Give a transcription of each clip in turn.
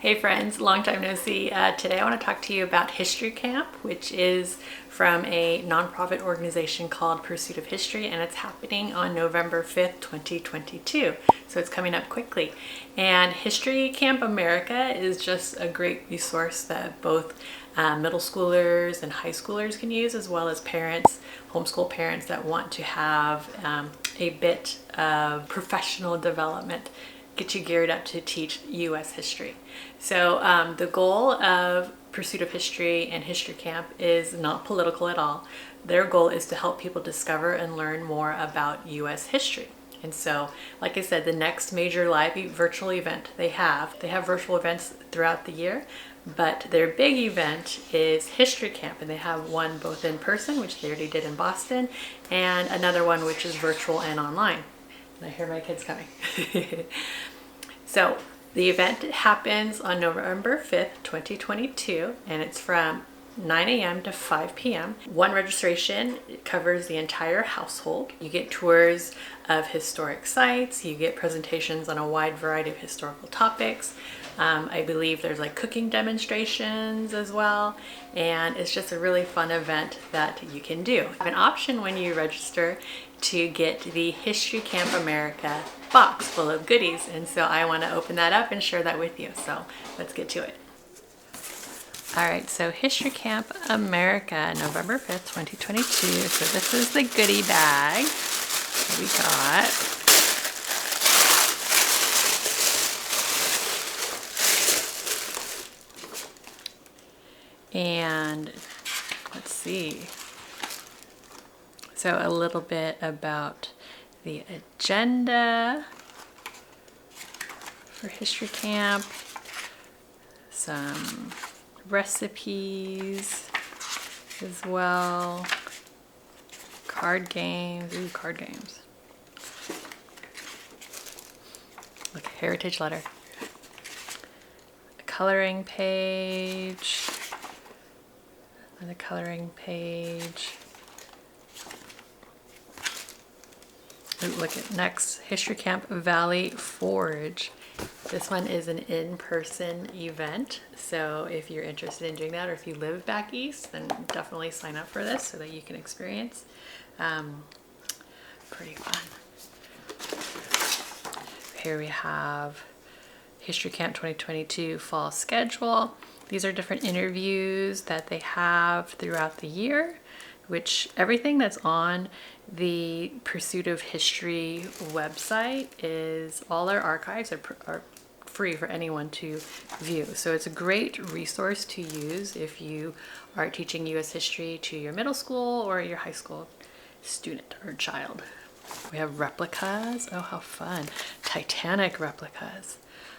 Hey friends, long time no see. Today I want to talk to you about History Camp, which is from a nonprofit organization called Pursuit of History, and it's happening on November 5th, 2022. So it's coming up quickly. And History Camp America is just a great resource that both middle schoolers and high schoolers can use, as well as parents, homeschool parents that want to have a bit of professional development, get you geared up to teach U.S. history. So the goal of Pursuit of History and History Camp is not political at all. Their goal is to help people discover and learn more about U.S. history. And so, like I said, the next major live virtual event they have virtual events throughout the year, but their big event is History Camp, and they have one both in person, which they already did in Boston, and another one which is virtual and online. And I hear my kids coming. So the event happens on November 5th, 2022, and it's from 9 a.m. to 5 p.m. One registration covers the entire household. You get tours of historic sites, you get presentations on a wide variety of historical topics. I believe there's like cooking demonstrations as well, and it's just a really fun event that you can do. You have an option when you register to get the History Camp America box full of goodies, and so I want to open that up and share that with you. So let's get to it. Alright, so History Camp America, November 5th, 2022. So this is the goodie bag that we got. And let's see. So a little bit about the agenda for History Camp, some recipes as well, card games, card games. Look, heritage letter, a coloring page, another coloring page. Ooh, look at next, History Camp Valley Forge. This one is an in-person event, so if you're interested in doing that, or if you live back east, then definitely sign up for this so that you can experience. Pretty fun. Here we have History Camp 2022 fall schedule. These are different interviews that they have throughout the year, which everything that's on the Pursuit of History website is, all their archives are free for anyone to view. So it's a great resource to use if you are teaching U.S. history to your middle school or your high school student or child. We have replicas. Oh, how fun. Titanic replicas.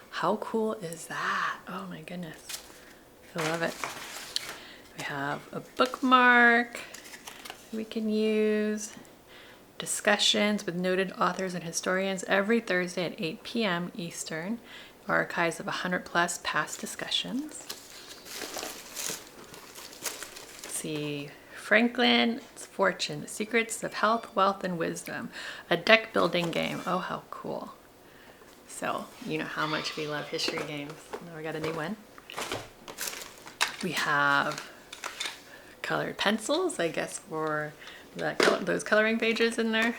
How cool is that? Oh my goodness. I love it. We have a bookmark we can use. Discussions with noted authors and historians every Thursday at 8 p.m. Eastern. Archives of 100 plus past discussions. Let's see, Franklin's Fortune, Secrets of Health, Wealth, and Wisdom. A deck building game. Oh, how cool. So, you know how much we love history games. Now we got a new one. We have colored pencils, I guess, for those coloring pages in there.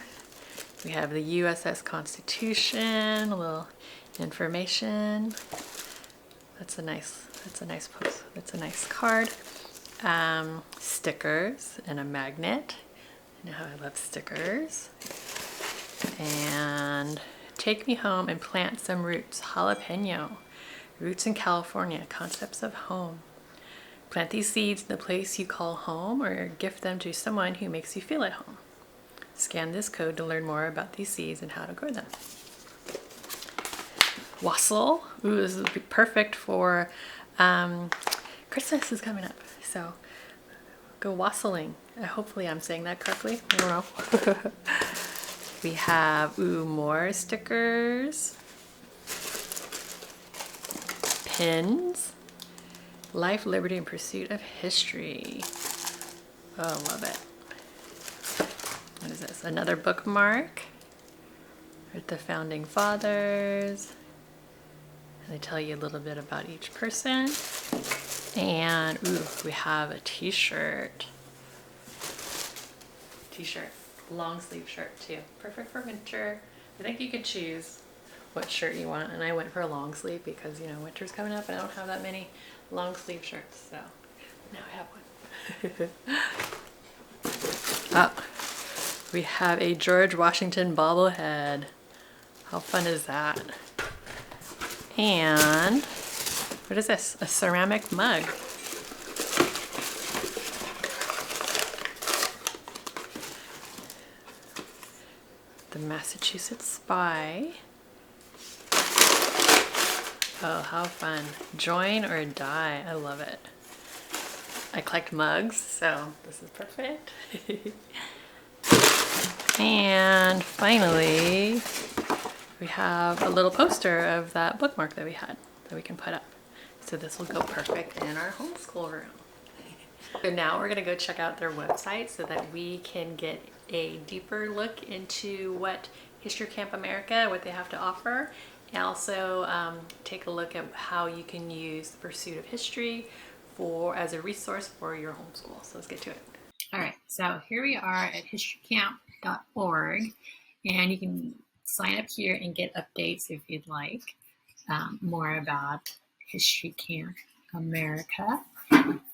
We have the USS Constitution, a little information. That's a nice post. That's a nice card. Stickers and a magnet. You know how I love stickers. And Take Me Home and Plant Some Roots. Jalapeno. Roots in California. Concepts of Home. Plant these seeds in the place you call home, or gift them to someone who makes you feel at home. Scan this code to learn more about these seeds and how to grow them. Wassail. Ooh, this would be perfect for Christmas is coming up, so go wassailing. Hopefully I'm saying that correctly. I don't know. We have more stickers, pins. Life, Liberty, and Pursuit of History. Oh, love it. What is this? Another bookmark with the Founding Fathers. They tell you a little bit about each person. And ooh, we have a t-shirt. Long sleeve shirt too. Perfect for winter. I think you could choose what shirt you want, and I went for a long sleeve because, you know, winter's coming up and I don't have that many long sleeve shirts, so now I have one. Oh, we have a George Washington bobblehead. How fun is that? And what is this? A ceramic mug. The Massachusetts Spy. Oh, how fun. Join or die. I love it. I collect mugs, so this is perfect. And finally, we have a little poster of that bookmark that we had that we can put up. So this will go perfect in our homeschool room. So now we're gonna go check out their website so that we can get a deeper look into what History Camp America, what they have to offer, and also take a look at how you can use the pursuit of history as a resource for your homeschool. So let's get to it. All right, so here we are at historycamp.org, and you can sign up here and get updates if you'd like more about History Camp America.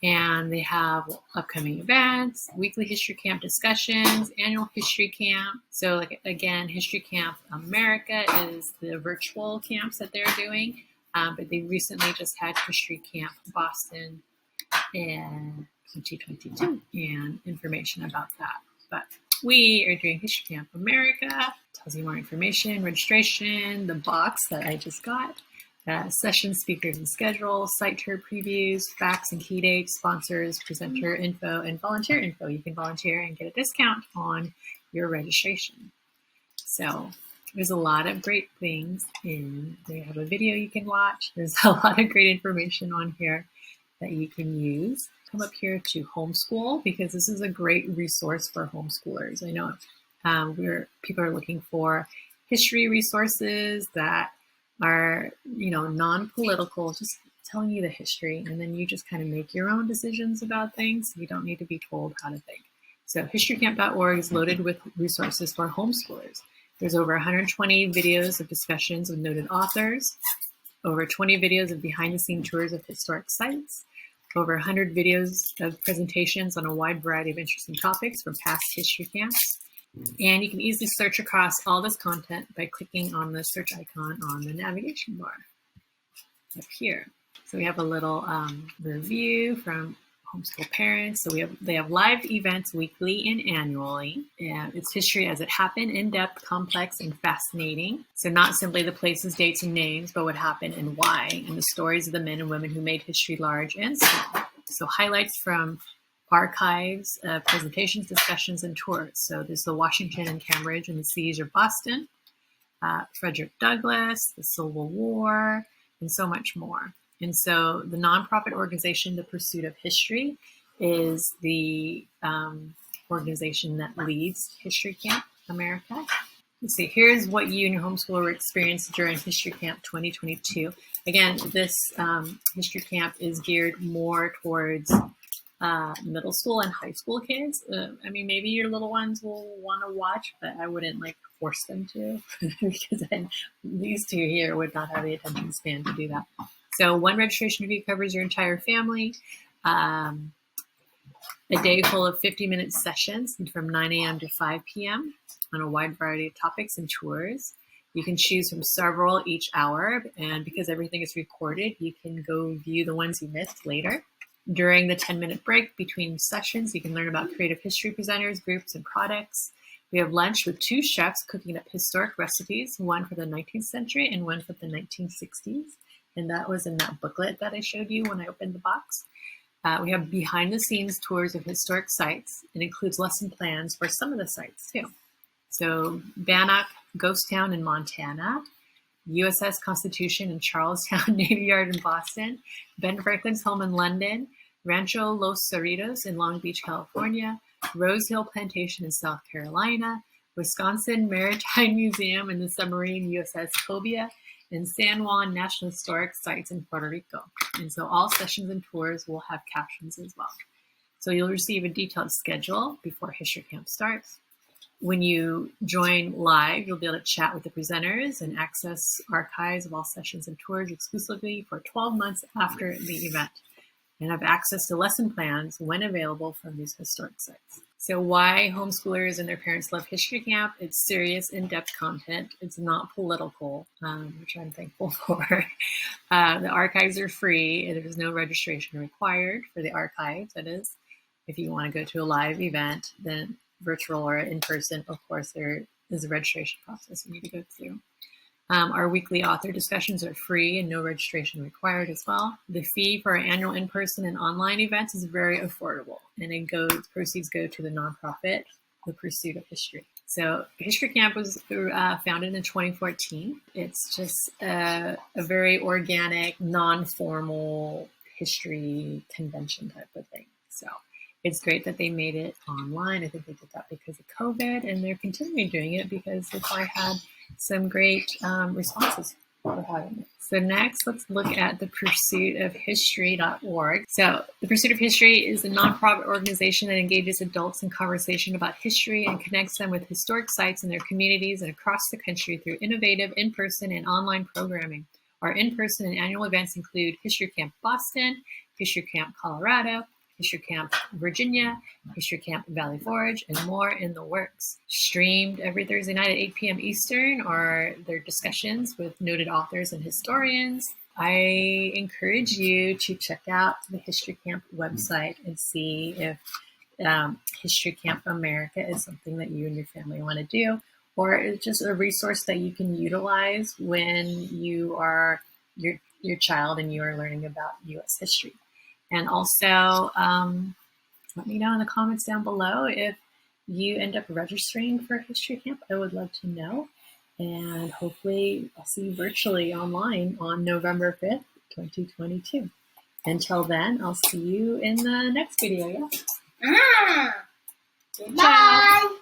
And they have upcoming events, weekly History Camp discussions, annual History Camp. So like, again, History Camp America is the virtual camps that they're doing, but they recently just had History Camp Boston in 2022 and information about that. But we are doing History Camp America. Tells you more information, registration, the box that I just got. Session speakers and schedule, site tour previews, facts and key dates, sponsors, presenter info, and volunteer info. You can volunteer and get a discount on your registration. So there's a lot of great things in. They have a video you can watch. There's a lot of great information on here that you can use. Come up here to Homeschool because this is a great resource for homeschoolers. I know people are looking for history resources that are, you know, non-political, just telling you the history, and then you just kind of make your own decisions about things. You don't need to be told how to think. So historycamp.org is loaded with resources for homeschoolers. There's over 120 videos of discussions with noted authors, over 20 videos of behind-the-scenes tours of historic sites, over 100 videos of presentations on a wide variety of interesting topics from past history camps. And you can easily search across all this content by clicking on the search icon on the navigation bar up here. So we have a little review from homeschool parents. So they have live events weekly and annually. And it's history as it happened, in-depth, complex, and fascinating. So not simply the places, dates, and names, but what happened and why, and the stories of the men and women who made history large and small. So highlights from archives, presentations, discussions, and tours. So there's the Washington and Cambridge and the siege of Boston, Frederick Douglass, the Civil War, and so much more. And so the nonprofit organization, The Pursuit of History, is the organization that leads History Camp America. Let's see, here's what you and your homeschooler experienced during History Camp 2022. Again, this History Camp is geared more towards middle school and high school kids. I mean, maybe your little ones will want to watch, but I wouldn't force them to because then these two here would not have the attention span to do that. So one registration fee covers your entire family. A day full of 50-minute sessions from 9 a.m. to 5 p.m. on a wide variety of topics and tours. You can choose from several each hour, and because everything is recorded, you can go view the ones you missed later. During the 10-minute break between sessions, you can learn about creative history presenters, groups, and products. We have lunch with 2 chefs cooking up historic recipes, one for the 19th century and one for the 1960s. And that was in that booklet that I showed you when I opened the box. We have behind-the-scenes tours of historic sites. It includes lesson plans for some of the sites, too. So Bannock Ghost Town in Montana, USS Constitution in Charlestown Navy Yard in Boston, Ben Franklin's home in London, Rancho Los Cerritos in Long Beach, California, Rose Hill Plantation in South Carolina, Wisconsin Maritime Museum and the submarine USS Cobia, and San Juan National Historic Sites in Puerto Rico. And so all sessions and tours will have captions as well. So you'll receive a detailed schedule before History Camp starts. When you join live, you'll be able to chat with the presenters and access archives of all sessions and tours exclusively for 12 months after the event, and have access to lesson plans when available from these historic sites. So why homeschoolers and their parents love History Camp? It's serious, in-depth content. It's not political, which I'm thankful for. The archives are free, and there's no registration required for the archives. That is, if you want to go to a live event, then virtual or in person, of course, there is a registration process you need to go through. Our weekly author discussions are free and no registration required as well. The fee for our annual in-person and online events is very affordable, and proceeds go to the nonprofit, The Pursuit of History. So History Camp was founded in 2014. It's just a very organic, non-formal history convention type of thing. So it's great that they made it online. I think they did that because of COVID, and they're continuing doing it because they probably had some great responses for having it. So next, let's look at the pursuitofhistory.org. So the Pursuit of History is a nonprofit organization that engages adults in conversation about history and connects them with historic sites in their communities and across the country through innovative in-person and online programming. Our in-person and annual events include History Camp Boston, History Camp Colorado, History Camp Virginia, History Camp Valley Forge, and more in the works. Streamed every Thursday night at 8 p.m. Eastern are their discussions with noted authors and historians. I encourage you to check out the History Camp website and see if History Camp America is something that you and your family want to do, or it's just a resource that you can utilize when you are your child and you are learning about U.S. history. And also, let me know in the comments down below if you end up registering for History Camp. I would love to know. And hopefully I'll see you virtually online on November 5th, 2022. Until then, I'll see you in the next video. Yeah? Bye.